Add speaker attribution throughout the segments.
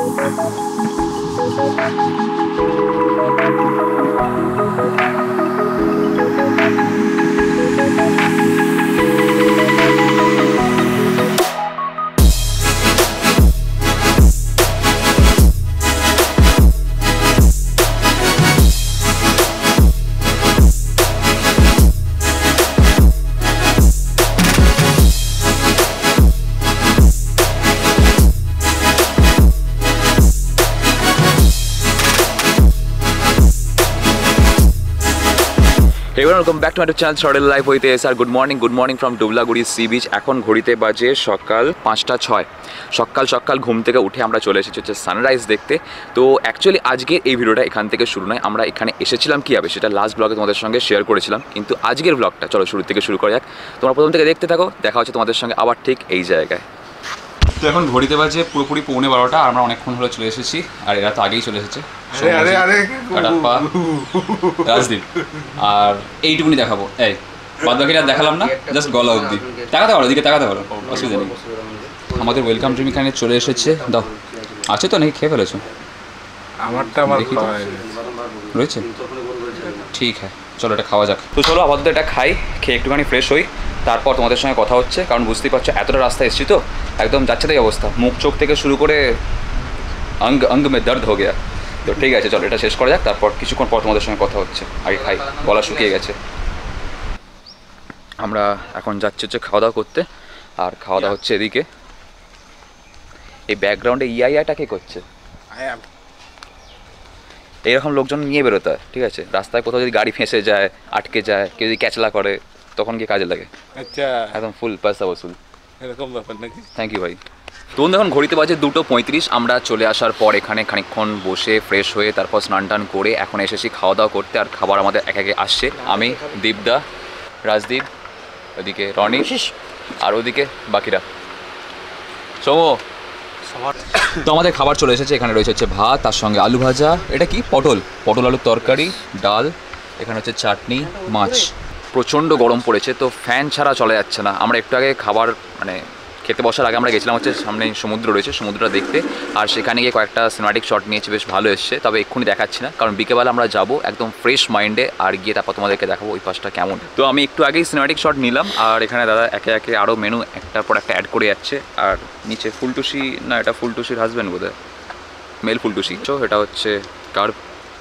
Speaker 1: Hey everyone, welcome back to my channel Throttle Life with ASR. Good morning from Dublagudi Beach. এখন ঘড়িতে বাজে সকাল 5:06। সকাল ঘুম থেকে উঠে আমরা চলে এসেছি হচ্ছে সানরাইজ দেখতে। তো অ্যাকচুয়ালি আজকে এই ভিডিওটা এখান থেকে শুরু নয়, আমরা এখানে এসেছিলাম কীভাবে সেটা লাস্ট ব্লগে তোমাদের সঙ্গে শেয়ার করেছিলাম, কিন্তু আজকের ব্লগটা চলো শুরু থেকে শুরু করা যাক। তোমরা প্রথম থেকে দেখতে থাকো, দেখা হচ্ছে তোমাদের সঙ্গে আবার ঠিক এই জায়গায়। তো এখন ঘড়িতে বাজে পুরোপুরি 11:15, আমরা অনেকক্ষণ হলে চলে এসেছি, আর এরা তো আগেই চলে এসেছে রাজদীপ। আর এইটুকুনি দেখাবো, এই বাদবাকিটা দেখালাম না, জাস্ট গলা অবধি। তাকাতে পারো, দিকে তাকাতে পারো, অসুবিধা নেই। আমাদের ওয়েলকাম ড্রিম এখানে চলে এসেছে। দাও, আছে তো নাকি খেয়ে ফেলেছো? আমারটা রয়েছে, ঠিক হ্যাঁ, চলো এটা খাওয়া যাক। তো চলো আপাতত এটা খাই, খেয়ে একটুখানি ফ্রেশ হই, তারপর তোমাদের সঙ্গে কথা হচ্ছে। কারণ বুঝতেই পারছো এতটা রাস্তা এসেছি তো একদম যাচ্ছে তাই অবস্থা, মুখ চোখ থেকে শুরু করে অঙ্গ মে দর্দ হয়ে গেছে। তো ঠিক আছে, চলো এটা শেষ করা যাক, তারপর কিছুক্ষণ পর তোমাদের সঙ্গে কথা হচ্ছে। আগে খাই, গলা শুকিয়ে গেছে। আমরা এখন যাচ্ছি হচ্ছে খাওয়া দাওয়া করতে, আর খাওয়া দাওয়া হচ্ছে এদিকে। এই ব্যাকগ্রাউন্ডে ইআইআইটা কে করছে? এইরকম লোকজন নিয়ে বেরোতে হয়, ঠিক আছে? রাস্তায় কোথাও যদি গাড়ি ফেঁসে যায়, আটকে যায়, কেউ যদি ক্যাচলা করে, তখন কি কাজে লাগে? আচ্ছা, একদম ফুল পয়সা বসুল, এরকম ব্যাপার নাকি? থ্যাংক ইউ ভাই। তো এখন ঘড়িতে বাজে 2:35। আমরা চলে আসার পর এখানে খানিকক্ষণ বসে ফ্রেশ হয়ে তারপর স্নান টান করে এখন এসেছি খাওয়া দাওয়া করতে। আর খাবার আমাদের এক একে আসছে। আমি, দীপদা, রাজদীপ, ওদিকে রনি, আর ওদিকে বাকিরা সোমো। তো আমাদের খাবার চলে এসেছে। এখানে রয়েছে হচ্ছে ভাত, তার সঙ্গে আলু ভাজা, এটা কি পটল আলুর তরকারি, ডাল, এখানে হচ্ছে চাটনি, মাছ। প্রচণ্ড গরম পড়েছে, তো ফ্যান ছাড়া চলে যাচ্ছে না। আমরা একটু আগে খাবার মানে খেতে বসার আগে আমরা গেছিলাম হচ্ছে সামনে সমুদ্র রয়েছে, সমুদ্রটা দেখতে। আর সেখানে গিয়ে কয়েকটা সিনেমাটিক শট নিয়েছি, বেশ ভালো এসছে। তবে এক্ষুনি দেখাচ্ছি না, কারণ বিকেলবেলা আমরা যাবো একদম ফ্রেশ মাইন্ডে, আর গিয়ে তারপর তোমাদেরকে দেখাবো ওই পাশটা কেমন। তো আমি একটু আগেই সিনেমাটিক শট নিলাম, আর এখানে দাদা একে একে আরও মেনু একটার পর একটা অ্যাড করে যাচ্ছে। আর নিচে ফুলটুসি, না এটা ফুলটুসির হাজব্যান্ড বোধহয়, মেল ফুলটুসি। তো এটা হচ্ছে কার্ভ,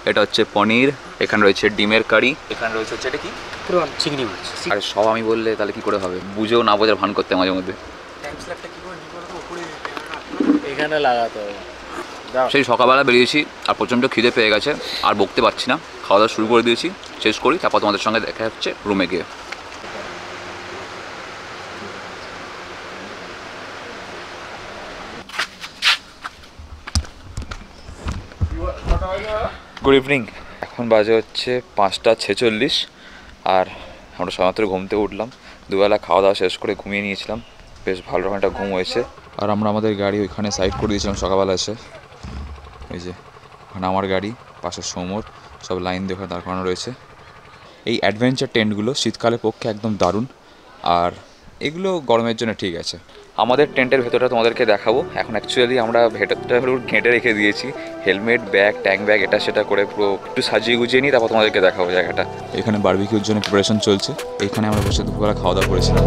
Speaker 1: এটা হচ্ছে পনির, এখানে রয়েছে ডিমের কারি, এখানে রয়েছে হচ্ছে এটা কি চিংড়ি মাছ। আর সব আমি বললে তাহলে কি করে হবে, বুঝেও না বোঝার ভান করতে মাঝে মধ্যে। এখানে লাগাতে হবে। সেই সকালবেলা বেরিয়েছি আর প্রচণ্ড খিদে পেয়ে গেছে, আর বকতে পারছি না, খাওয়া দাওয়া শুরু করে দিয়েছি। শেষ করি, তারপর তোমাদের সঙ্গে দেখা হচ্ছে রুমে গিয়ে। গুড ইভিনিং, এখন বাজে হচ্ছে 5:46, আর আমরা সমাত্র ঘুম থেকে উঠলাম। দুবেলা খাওয়া দাওয়া শেষ করে ঘুমিয়ে নিয়েছিলাম, বেশ ভালো রকম একটা ঘুম হয়েছে। আর আমরা আমাদের গাড়ি ওইখানে সাইড করে দিয়েছিলাম সকালবেলা এসে। এই যে ওখানে আমার গাড়ি, পাশে সমর, সব লাইন দিয়ে ওখানে দাঁড় করানো রয়েছে। এই অ্যাডভেঞ্চার টেন্টগুলো শীতকালের পক্ষে একদম দারুণ, আর এগুলো গরমের জন্য ঠিক আছে। আমাদের টেন্টের ভেতরটা তোমাদেরকে দেখাবো। এখন অ্যাকচুয়ালি আমরা ভেতরটা পুরো ঘেঁটে রেখে দিয়েছি, হেলমেট, ব্যাগ, ট্যাঙ্ক ব্যাগ, এটা সেটা করে পুরো একটু সাজিয়ে গুজিয়ে নিই, তারপর তোমাদেরকে দেখাবো জায়গাটা। এখানে বারবিকিউর জন্য প্রিপারেশন চলছে। এইখানে আমরা বসে দুপুরবেলা খাওয়া দাওয়া করেছিলাম।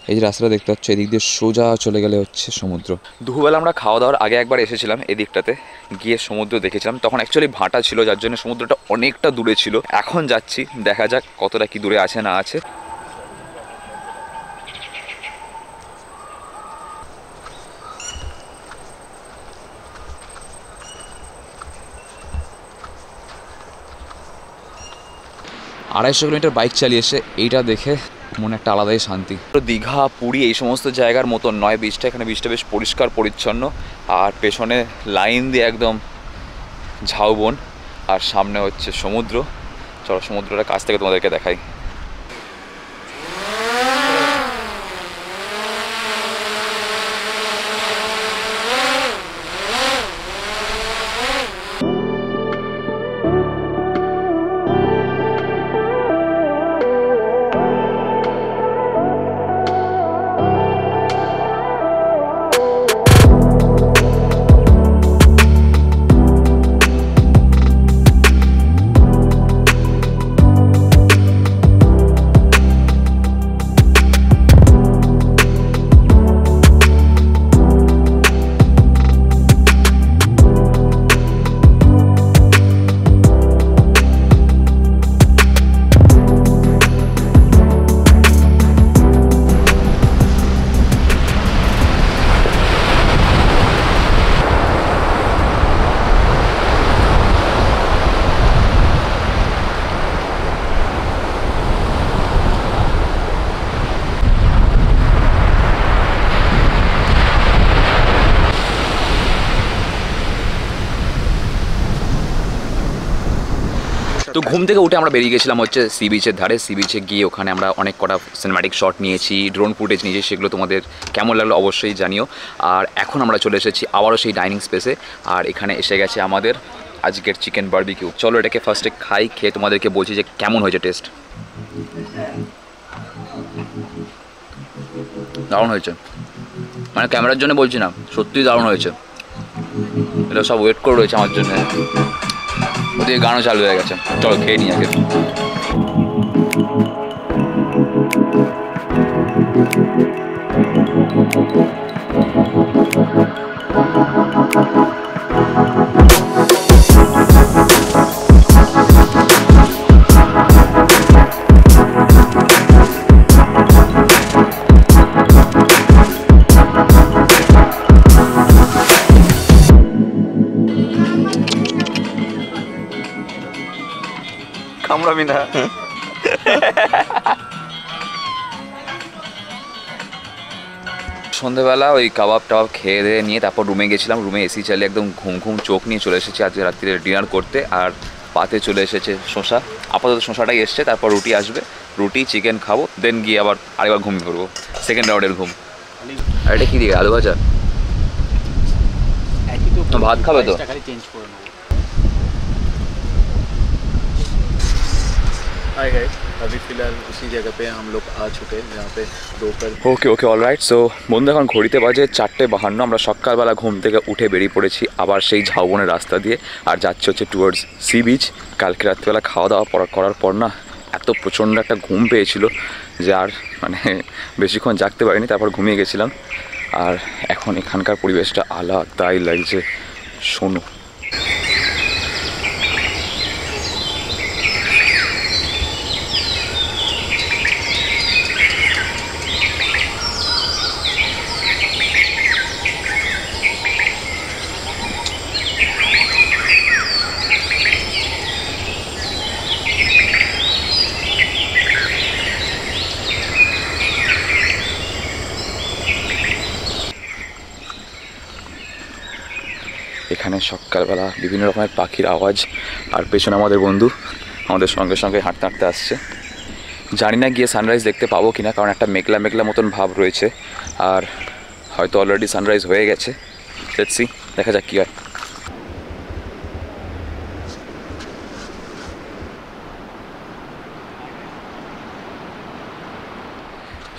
Speaker 1: এই যে রাস্তাটা দেখতে পাচ্ছ, এদিক দিয়ে সোজা চলে গেলে হচ্ছে সমুদ্র। দুপুরবেলা আমরা খাওয়া দাওয়ার আগে একবার এসেছিলাম এদিকটাতে, গিয়ে সমুদ্র দেখেছিলাম। তখন অ্যাকচুয়ালি ভাটা ছিল, যার জন্য সমুদ্রটা অনেকটা দূরে ছিল। এখন যাচ্ছি, দেখা যাক কতটা কি দূরে আছে না আছে। আড়াইশো কিলোমিটার বাইক চালিয়ে এসে এইটা দেখে মনে একটা আলাদাই শান্তি। দীঘা, পুরী এই সমস্ত জায়গার মতন নয় বিচটা। এখানে বিচটা বেশ পরিষ্কার পরিচ্ছন্ন, আর পেছনে লাইন দিয়ে একদম ঝাউবন, আর সামনে হচ্ছে সমুদ্র। চলো সমুদ্রটা কাছ থেকে তোমাদেরকে দেখাই। তো ঘুম থেকে উঠে আমরা বেরিয়ে গেছিলাম হচ্ছে সি বিচের ধারে। সি বিচে গিয়ে ওখানে আমরা অনেক কটা সিনেম্যাটিক শট নিয়েছি, ড্রোন ফুটেজ নিয়েছি, সেগুলো তোমাদের কেমন লাগলো অবশ্যই জানিও। আর এখন আমরা চলে এসেছি আবারও সেই ডাইনিং স্পেসে, আর এখানে এসে গেছে আমাদের আজকের চিকেন বারবিকিউ। চলো এটাকে ফার্স্টে খাই, খেয়ে তোমাদেরকে বলছি যে কেমন হয়েছে টেস্ট। দারুণ হয়েছে, মানে ক্যামেরার জন্য বলছি না, সত্যিই দারুণ হয়েছে। এটা সব ওয়েট করে রয়েছে আমার জন্য, ওদিকে গানও চালু হয়ে গেছে। চলো খেয়ে নিই আগে। কামড়াবি না। সন্ধ্যেবেলা ওই কাবাব টাবাব খেয়ে দিয়ে নিয়ে তারপর রুমে গেছিলাম। রুমে এসি চালিয়ে একদম ঘুম ঘুম চোখ নিয়ে চলে এসেছি আজকে রাত্রিরে ডিনার করতে। আর পাতে চলে এসেছে শসা, আপাতত শসাটাই এসছে, তারপর রুটি আসবে, রুটি চিকেন খাবো, দেন গিয়ে আবার আরেকবার ঘুমিয়ে পড়বো, সেকেন্ড রাউন্ডের ঘুম। আর এটা কী দিকে আলু ভাজা? ভাত খাবে তো?
Speaker 2: हाय गाइस, अभी फिलहाल उसी जगह पे हम लोग आ चुके हैं जहाँ पे दोपहर।
Speaker 1: ওকে ওকে অলরাইট। সো বন্ধু এখন ঘড়িতে বাজে 4:52। আমরা সকালবেলা ঘুম থেকে উঠে বেরিয়ে পড়েছি আবার সেই ঝাউবনের রাস্তা দিয়ে, আর যাচ্ছে হচ্ছে টুয়ার্ডস সি বিচ। কালকে রাত্রিবেলা খাওয়া দাওয়া করার পর না এত প্রচণ্ড একটা ঘুম পেয়েছিল যে আর মানে বেশিক্ষণ জাগতে পারিনি, তারপর ঘুমিয়ে গেছিলাম। আর এখন এখানকার পরিবেশটা আলাদাই লাগছে। শোনো, এখানে সকালবেলা বিভিন্ন রকমের পাখির আওয়াজ, আর পেছনে আমাদের বন্ধু আমাদের সঙ্গে সঙ্গে হাঁটতে হাঁটতে আসছে। জানি না গিয়ে সানরাইজ দেখতে পাবো কিনা, কারণ একটা মেঘলা মেঘলা মতন ভাব রয়েছে, আর হয়তো অলরেডি সানরাইজ হয়ে গেছে। লেটস সি, দেখা যাক কী হয়।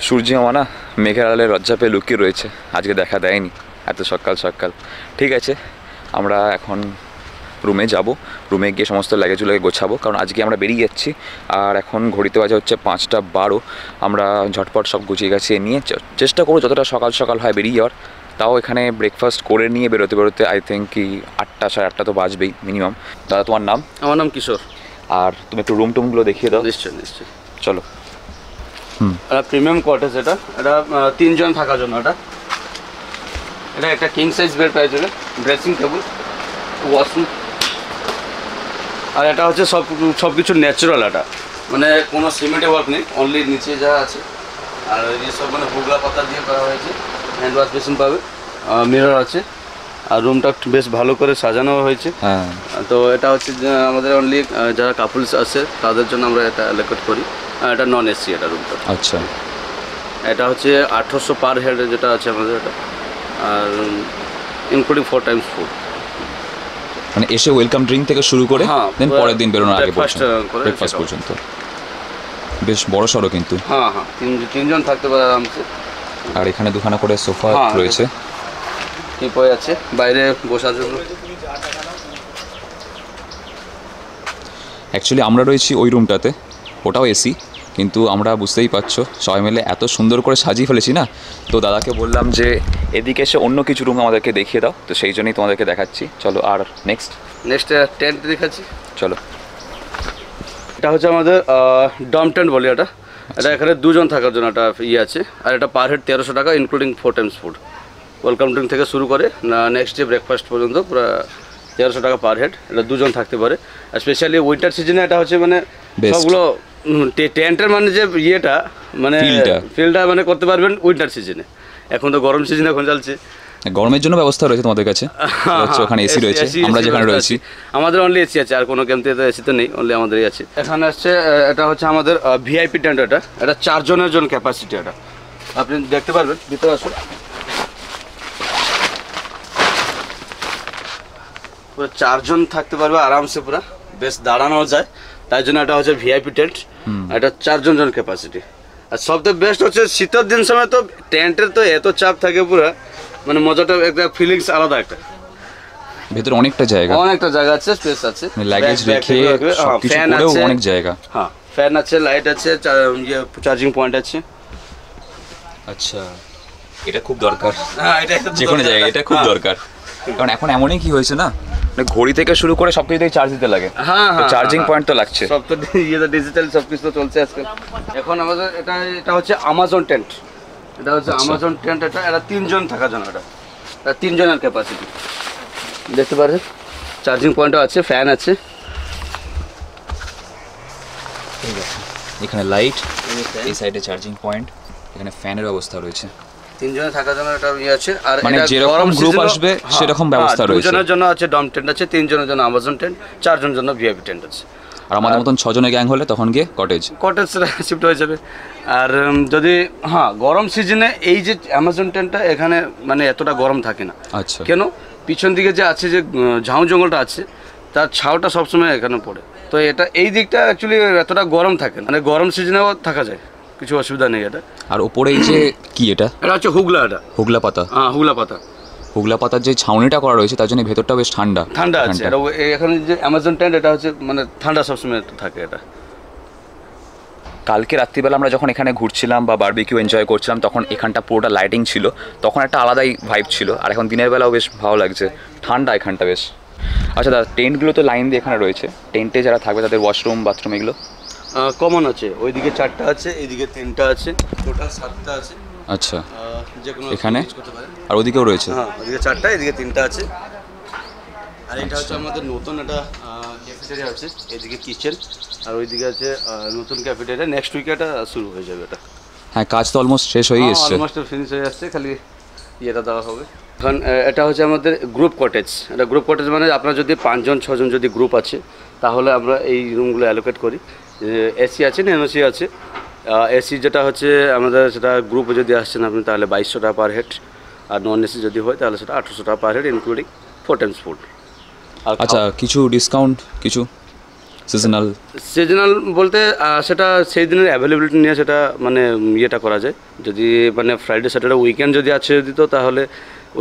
Speaker 1: সূর্য মামা না মেঘের আড়ালে লজ্জা পেয়ে লুকিয়ে রয়েছে, আজকে দেখা দেয়নি এত সকাল সকাল। ঠিক আছে, আমরা এখন রুমে যাব, রুমে গিয়ে সমস্ত লাগেজগুলোকে গোছাবো, কারণ আজকে আমরা বেরিয়ে যাচ্ছি। আর এখন ঘড়িতে বাজে হচ্ছে 5:12। আমরা ঝটপট সব গুছিয়ে গাছিয়ে নিয়ে চেষ্টা করবো যতটা সকাল সকাল হয় বেরিয়ে যাওয়ার। তাও এখানে ব্রেকফাস্ট করে নিয়ে বেরোতে আই থিঙ্ক কি 8টা সাড়ে 8টা তো বাজবেই মিনিমাম। দাদা তোমার নাম?
Speaker 2: আমার নাম কিশোর।
Speaker 1: আর তুমি একটু রুম টুমগুলো দেখিয়ে দাও।
Speaker 2: নিশ্চয়ই নিশ্চয়ই,
Speaker 1: চলো।
Speaker 2: এটা প্রিমিয়াম কোয়ার্টার্স, এটা 3 জন থাকার জন্য। এটা একটা কিং সাইজ বেড পেয়ে যাবে, ড্রেসিং টেবিল, ওয়াশরুম। আর এটা হচ্ছে সব কিছু ন্যাচারাল, এটা মানে কোনো সিমেন্টের ওয়ার্ক নেই, অনলি নিচে যা আছে। আর এই সব মানে হুগলা পাতা দিয়ে করা হয়েছে। হ্যান্ড ওয়াশ বেসিন পাবে, মিরর আছে, আর রুমটা বেশ ভালো করে সাজানো হয়েছে।
Speaker 1: হ্যাঁ,
Speaker 2: তো এটা হচ্ছে আমাদের অনলি যারা কাপলস আছে তাদের জন্য আমরা এটা অ্যালোকেট করি। এটা নন এসি এটা রুমটা।
Speaker 1: আচ্ছা,
Speaker 2: এটা হচ্ছে 800 পার হেড যেটা আছে আমাদের এটা, আর ইনক্লুডিং 4 টাইমস ফুড।
Speaker 1: মানে এসে ওয়েলকাম ড্রিঙ্ক থেকে শুরু করে দেন পরের দিন বেরোনোর আগে ব্রেকফাস্ট পর্যন্ত। বেশ বড় সড়ো কিন্তু।
Speaker 2: হ্যাঁ, 3 জন থাকতে পারে আরামসে।
Speaker 1: আর এখানে দুখানা করে সোফা রয়েছে,
Speaker 2: টিপয় আছে বাইরে বসার জন্য।
Speaker 1: অ্যাকচুয়ালি আমরা রয়েছি ওই রুমটাতে, ওটাও এসি, কিন্তু আমরা বুঝতেই পারছো সবাই মিলে এত সুন্দর করে সাজিয়ে ফেলেছি না। তো দাদাকে বললাম যে এদিকে এসে অন্য কিছু রুম আমাদেরকে দেখিয়ে দাও, তো সেই জন্যই তোমাদেরকে দেখাচ্ছি। চলো, আর নেক্সট
Speaker 2: টেন্ট দেখাচ্ছি।
Speaker 1: চলো।
Speaker 2: এটা হচ্ছে আমাদের ডম টেন্ট বলি এটা। এটা এখানে 2 জন থাকার জন্য একটা আছে। আর এটা পার হেড 1300 টাকা, including 4 Times food. Welcome drink থেকে শুরু করে নেক্সট ডে ব্রেকফাস্ট পর্যন্ত পুরো 1300 টাকা পার হেড। এটা 2 জন থাকতে পারে। আর স্পেশালি উইন্টার সিজনে এটা হচ্ছে মানে সবগুলো টেন্টের মানে যে ইয়েটা মানে ফিলটা মানে করতে পারবেন উইন্টার সিজনে। এখন তো গরম সিজন এখন চলছে,
Speaker 1: গরমের জন্য ব্যবস্থা রয়েছে তোমাদের কাছে? ওখানে এসি রয়েছে, আমরা যেখানে রয়েছি
Speaker 2: আমাদের অনলি এসি আছে, আর কোনো ক্যাম্পে এসি তো নেই, অনলি আমাদেরই আছে। এখানে আসছে এটা হচ্ছে আমাদের ভিআইপি টেন্ট, এটা 4 জনের জন্য ক্যাপাসিটি। এটা আপনি দেখতে পারবেন, ভিতরে আসুন। পুরো 4 জন থাকতে পারবে আরামসে, পুরো বেশ দাঁড়ানো যায়, তাই জন্য এটা হচ্ছে ভিআইপি টেন্ট। এটা 4 জন ক্যাপাসিটি। আর সবথেকে বেস্ট হচ্ছে শীতের দিন সময় তো টেন্টের তো এত চাপ থাকে, পুরো মানে মজাটা একটা ফিলিংস আলাদা একটা।
Speaker 1: ভেতরে অনেকটা জায়গা
Speaker 2: আছে, স্পেস আছে,
Speaker 1: লাগেজ রেখে সবকিছু করেও অনেক জায়গা।
Speaker 2: হ্যাঁ, ফ্যান আছে, লাইট আছে, চার্জিং পয়েন্ট আছে।
Speaker 1: আচ্ছা, এটা খুব দরকার।
Speaker 2: হ্যাঁ, এটা
Speaker 1: যে কোনো জায়গায় এটা খুব দরকার, কারণ এখন এমনই কি হয়েছে না, ঘড়ি থেকে শুরু করে সবকিছুতেই চার্জ দিতে লাগে।
Speaker 2: হ্যাঁ,
Speaker 1: চার্জিং পয়েন্ট তো লাগছে,
Speaker 2: সব তো ডিজিটাল সবকিছু তো চলছে আজকাল। এখন আমাদের এটা হচ্ছে আমাজন টেন্ট। এটা হচ্ছে আমাজন টেন্ট। এটা 3 জন থাকার জন্য। এটা 3 জনের ক্যাপাসিটি, দেখতে পারেন। চার্জিং পয়েন্টও আছে, ফ্যান আছে,
Speaker 1: এখানে লাইট, এই সাইডে চার্জিং পয়েন্ট, এখানে ফ্যানের ব্যবস্থা রয়েছে।
Speaker 2: 3 জনের থাকার জন্য এটা আছে। আর
Speaker 1: মানে যেরকম গ্রুপ আসবে সেরকম ব্যবস্থা রয়েছে।
Speaker 2: 2 জনের জন্য আছে ডম টেন্ট আছে, 3 জনের জন্য আমাজন টেন্ট, 4 জনের জন্য ভিআইপি টেন্ট আছে।
Speaker 1: আর আমাদের মতন 6 জনের গ্যাং হলে তখন গিয়ে কটেজ
Speaker 2: শিফট হয়ে যাবে। আর যদি গরম সিজনে এই যে অ্যামাজন টেন্টটা এখানে মানে এতটা গরম থাকে না।
Speaker 1: আচ্ছা,
Speaker 2: কেন? পিছন দিকে যে আছে যে ঝাউ জঙ্গলটা আছে, তার ছাওটা সবসময় এখানে পড়ে, তো এটা এই দিকটা অ্যাকচুয়ালি এতটা গরম থাকে না, মানে গরম সিজনেও থাকা যায়, কিছু অসুবিধা নেই এটা।
Speaker 1: আর উপরে এই যে কি এটা
Speaker 2: হচ্ছে হুগলা। এটা
Speaker 1: হুগলা পাতা।
Speaker 2: হ্যাঁ, হুগলা পাতার
Speaker 1: যে ছাউনিটা করা রয়েছে তার জন্য ভেতরটা বেশ ঠান্ডা
Speaker 2: আছে। এটা এখানে যে অ্যামাজন টেন্ট, এটা হচ্ছে মানে ঠান্ডা সবসময় থাকে এটা।
Speaker 1: কালকে রাত্রিবেলা আমরা যখন এখানে ঘুরছিলাম বা বারবিকিউ এনজয় করছিলাম, তখন এখানটা পুরোটা লাইটিং ছিল, তখন একটা আলাদাই ভাইব ছিল। আর এখন দিনের বেলাও বেশ ভালো লাগছে, ঠান্ডা এখানটা বেশ। আচ্ছা দাদা, টেন্টগুলো তো লাইন দিয়ে এখানে রয়েছে, টেন্টে যারা থাকবে তাদের ওয়াশরুম বাথরুম এগুলো
Speaker 2: কমন আছে। ওইদিকে 4টা আছে, এইদিকে 3টা আছে, টোটাল 7টা আছে।
Speaker 1: আচ্ছা,
Speaker 2: যে কোনো
Speaker 1: এখানে আর ওদিকেও রয়েছে?
Speaker 2: হ্যাঁ, ওদিকে 4টা, এদিকে 3টা আছে। আর এটা হচ্ছে আমাদের নতুন একটা ক্যাফেটেরিয়া আছে, এদিকে কিচেন, আর ওইদিকে আছে নতুন ক্যাফেটেরিয়া। নেক্সট উইকে এটা শুরু হয়ে যাবে এটা।
Speaker 1: হ্যাঁ, কাজ তো অলমোস্ট শেষ হয়ে এসেছে,
Speaker 2: অলমোস্ট ফিনিশ হয়ে আসছে, খালি ইয়েটা দেওয়া হবে। এখন এটা হচ্ছে আমাদের গ্রুপ কটেজ। এটা গ্রুপ কটেজ মানে আপনার যদি 5 জন 6 জন যদি গ্রুপ আছে, তাহলে আমরা এই রুমগুলো অ্যালোকেট করি। এসি আছে, নন এসি আছে। এসি যেটা হচ্ছে আমাদের, সেটা গ্রুপে যদি আসছেন আপনি, তাহলে 2200 টাকা পার হেড। আর নন এসি যদি হয় তাহলে সেটা 800 টাকা per head, including 4 Times food.
Speaker 1: আচ্ছা, কিছু ডিসকাউন্ট, কিছু
Speaker 2: সিজনাল বলতে সেটা সেই দিনের অ্যাভেলেবিলিটি নিয়ে সেটা মানে ইয়েটা করা যায়। যদি মানে ফ্রাইডে স্যাটারডে উইকেন্ড যদি আছে দিত, তাহলে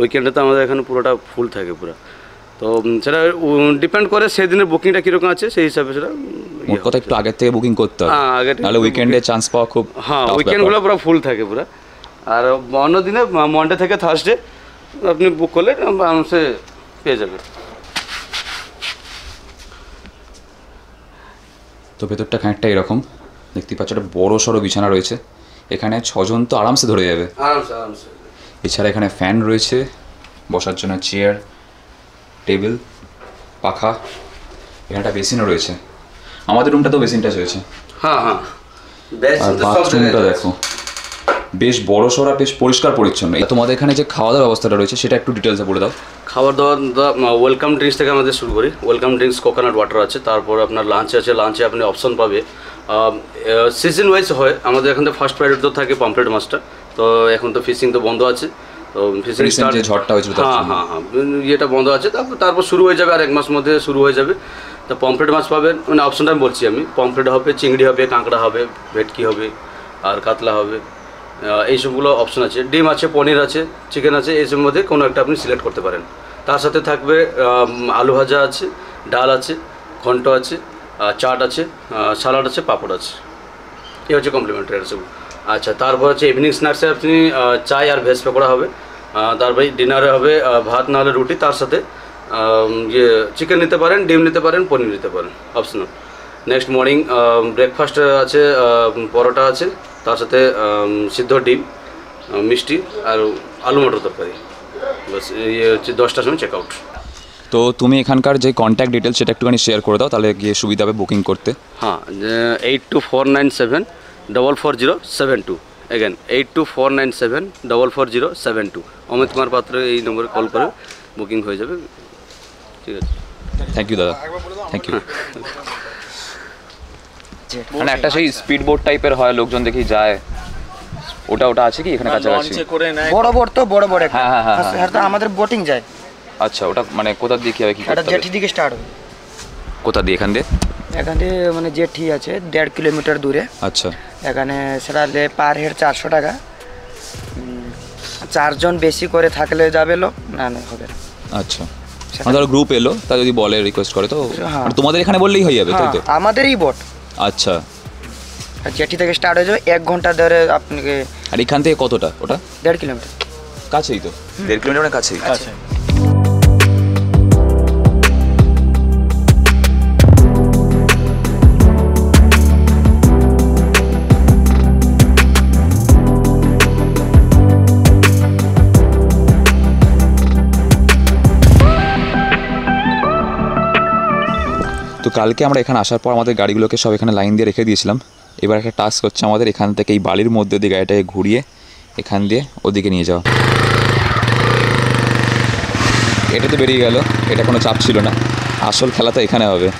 Speaker 2: উইকেন্ডে তো আমাদের এখানে পুরোটা ফুল থাকে পুরো। তো সেটা ডিপেন্ড করে সেই দিনের বুকিংটা কীরকম আছে, সেই হিসাবে সেটা
Speaker 1: কথা একটু আগের থেকে বুকিং করতে হবে, নাহলে উইকেন্ডে চান্স পাওয়া খুব।
Speaker 2: হ্যাঁ, উইকেন্ডগুলো পুরো ফুল থাকে পুরো। আর অন্য দিনে মন্ডে থেকে থার্সডে আপনি বুক করলে আরামসে পেয়ে যাবেন।
Speaker 1: তো ভেতরটা খানিকটা এরকম দেখতে পাচ্ছ, একটা বড় সড়ো বিছানা রয়েছে, এখানে 6 জন তো আরামসে ধরে যাবে,
Speaker 2: আরামসে।
Speaker 1: এছাড়া এখানে ফ্যান রয়েছে, বসার জন্য চেয়ার, টেবিল, পাখা, এখানে একটা বেসিনও রয়েছে। আমাদের রুমটা তো বেসিনটা রয়েছে।
Speaker 2: হ্যাঁ,
Speaker 1: আর বাথরুমটা দেখো বেশ বড় সড়া, বেশ পরিষ্কার পরিচ্ছন্ন। তোমাদের এখানে যে খাওয়া দাওয়ার ব্যবস্থাটা রয়েছে সেটা একটু ডিটেলসে বলে দাও।
Speaker 2: খাবার দাবার ওয়েলকাম ড্রিঙ্কস থেকে আমাদের শুরু করি। ওয়েলকাম ড্রিঙ্কস, কোকোনাট ওয়াটার আছে। তারপর আপনার লাঞ্চ আছে, লাঞ্চে আপনি অপশন পাবে সিজন ওয়াইজ হয়। আমাদের এখান থেকে ফার্স্ট প্রায়োরিটি তো থাকে পমফ্রেট মাছটা। তো এখন তো ফিশিং তো বন্ধ আছে, তো ফিশিং স্টার্ট,
Speaker 1: ঝড়টা হয়েছিল,
Speaker 2: হ্যাঁ, ইয়েটা বন্ধ আছে। তারপর শুরু হয়ে যাবে, আর 1 মাস মধ্যে শুরু হয়ে যাবে। তো পমফ্রেট মাছ পাবেন, মানে অপশনটা আমি বলছি আমি, পমফ্রেট হবে, চিংড়ি হবে, কাঁকড়া হবে, ভেটকি হবে, আর কাতলা হবে, এইসবগুলো অপশন আছে। ডিম আছে, পনির আছে, চিকেন আছে, এইসবের মধ্যে কোনো একটা আপনি সিলেক্ট করতে পারেন। তার সাথে থাকবে আলু ভাজা আছে, ডাল আছে, ঘন্ট আছে, চাট আছে, সালাড আছে, পাঁপড় আছে। এই হচ্ছে কমপ্লিমেন্টারি সব। আচ্ছা, তারপর হচ্ছে ইভিনিং স্ন্যাক্সে আপনি চাই আর ভেজ পকোড়া হবে। তারপরে ডিনারে হবে ভাত নাহলে রুটি, তার সাথে ইয়ে চিকেন নিতে পারেন, ডিম নিতে পারেন, পনির নিতে পারেন, অপশনাল। নেক্সট মর্নিং ব্রেকফাস্ট আছে, পরোটা আছে, তার সাথে সিদ্ধ ডিম, মিষ্টি আর আলু মটর তরকারি। বাস, ইয়ে হচ্ছে 10টার সময় চেক আউট।
Speaker 1: তো তুমি এখানকার যে কন্ট্যাক্ট ডিটেলস সেটা একটুখানি শেয়ার করে দাও, তাহলে গিয়ে সুবিধা হবে বুকিং করতে।
Speaker 2: হ্যাঁ, 8249744072 এগেন 8249744072 অমিত কুমার পাত্র এই নম্বরে কল করে বুকিং হয়ে যাবে। ঠিক আছে,
Speaker 1: থ্যাংক ইউ দাদা, থ্যাংক ইউ। মানে একটা সেই স্পিড বোট টাইপের হয়, লোকজন দেখি যায়, ওটা আছে কি এখানে কাছাকাছি?
Speaker 3: বড় বোট তো, বড় বড় একটা।
Speaker 1: হ্যাঁ হ্যাঁ
Speaker 3: হ্যাঁ, আমাদের বোটিং যায়।
Speaker 1: আচ্ছা, ওটা মানে কোথা দিয়ে কি হবে, কি করতে হবে?
Speaker 3: জেটি দিকে স্টার্ট হবে।
Speaker 1: কোথা দিয়ে? এখান দিয়ে
Speaker 3: মানে জেটি আছে 1.5 কিলোমিটার দূরে।
Speaker 1: আচ্ছা,
Speaker 3: এখানে সেটা পার হেড 400 টাকা। 4 জন বেশি করে থাকলে যাবে লোক, না হবে না।
Speaker 1: আচ্ছা, আমাদের গ্রুপ এলো, তা যদি বলে রিকোয়েস্ট করে তো তোমাদের এখানে বললেই হয়ে যাবে, তাই তো?
Speaker 3: আমাদেরই বোট।
Speaker 1: আচ্ছা,
Speaker 3: জেটি থেকে স্টার্ট হয়ে যাবে, 1 ঘন্টা ধরে আপনাকে।
Speaker 1: আর এখান থেকে কতটা? ওটা
Speaker 3: 1.5 কিলোমিটার
Speaker 1: কাছেই তো, 1.5 কিলোমিটার কাছেই।
Speaker 3: আচ্ছা,
Speaker 1: তো কালকে আমরা এখানে আসার পর আমাদের গাড়িগুলোকে সব এখানে লাইন দিয়ে রেখে দিয়েছিলাম। এবার একটা টাস্ক হচ্ছে আমাদের এখান থেকে এই বালির মধ্যে দিয়ে গাড়িটাকে ঘুরিয়ে এখান দিয়ে ওদিকে নিয়ে যাওয়া। এটা তো বেরিয়ে গেল, এটা কোনো চাপ ছিল না, আসল খেলা তো এখানে হবে।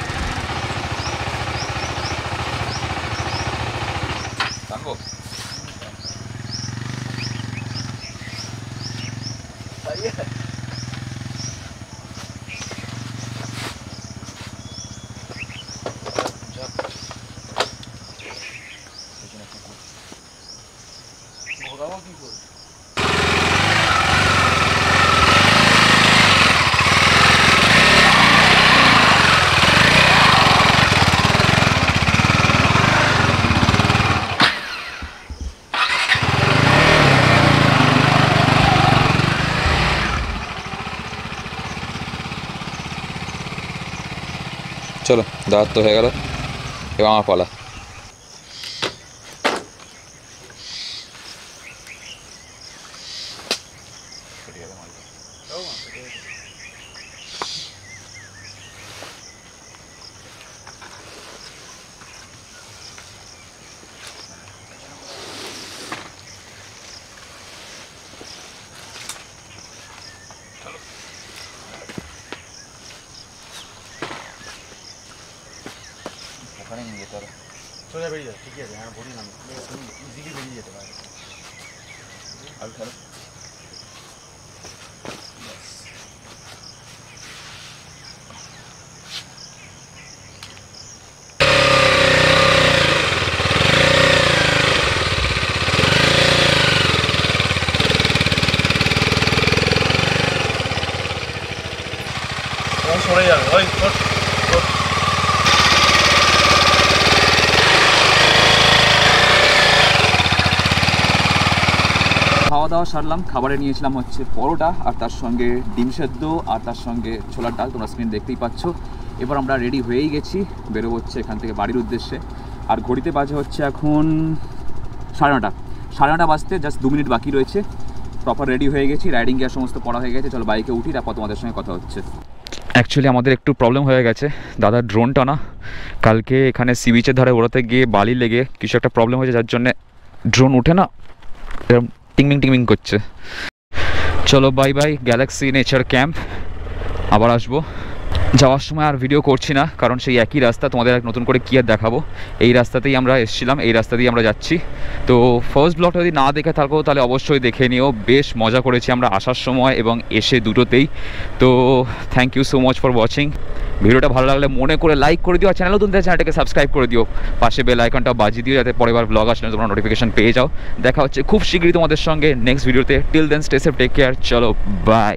Speaker 1: চলো, দাওয়াত তো হয়ে গেল, এবার আমার পালা। ওখানে নিয়ে যেতে হবে, সোজা বেরিয়ে যাবে। ঠিক আছে, হ্যাঁ বলি না, তুমি ইজিলি বেরিয়ে যেতে পারবে। আর খেলো, সরে যাবে। ওই খাওয়া দাওয়া সারলাম, খাবারে নিয়েছিলাম হচ্ছে পরোটা, আর তার সঙ্গে ডিম সেদ্ধ, আর তার সঙ্গে ছোলার ডাল, তোমরা স্ক্রিন দেখতেই পাচ্ছ। এবার আমরা রেডি হয়েই গেছি, বেরোবো হচ্ছে এখান থেকে বাড়ির উদ্দেশ্যে। আর ঘড়িতে বাজে হচ্ছে এখন 9:30 বাজতে জাস্ট 2 মিনিট বাকি রয়েছে। প্রপার রেডি হয়ে গেছি, রাইডিং গিয়ার সমস্ত পড়া হয়ে গেছে। চলো বাইকে উঠি, তারপর তোমাদের সঙ্গে কথা হচ্ছে। অ্যাকচুয়ালি আমাদের একটু প্রবলেম হয়ে গেছে, দাদা ড্রোনটা না কালকে এখানে সি বিচের ধারে ওড়াতে গিয়ে বালি লেগে কিছু একটা প্রবলেম হয়েছে, যার জন্যে ড্রোন উঠে না এরকম টিংমিং করছে। চলো bye bye, Galaxy nature camp. আবার আসবো। যাওয়ার সময় আর ভিডিও করছি না, কারণ সেই একই রাস্তা, তোমাদের নতুন করে কী আর দেখাবো। এই রাস্তাতেই আমরা এসেছিলাম, এই রাস্তা দিয়ে আমরা যাচ্ছি। তো ফার্স্ট ব্লগটা যদি না দেখে থাকো তাহলে অবশ্যই দেখে নিও। বেশ মজা করেছি আমরা আসার সময় এবং এসে দুটোতেই। তো thank you so much for watching. ভিডিওটা ভালো লাগলে মনে করে লাইক করে দিও, আর চ্যানেল নতুন চ্যানেলটাকে সাবস্ক্রাইব করে দিও, পাশে বেল আইকনটা বাজিয়ে দিও, যাতে পরের ব্লগ আসলে তোমরা নোটিফিকেশন পেয়ে যাও। দেখা হচ্ছে খুব শীঘ্রই তোমাদের সঙ্গে নেক্সট ভিডিওতে। Till then stay safe, take care, চলো বাই।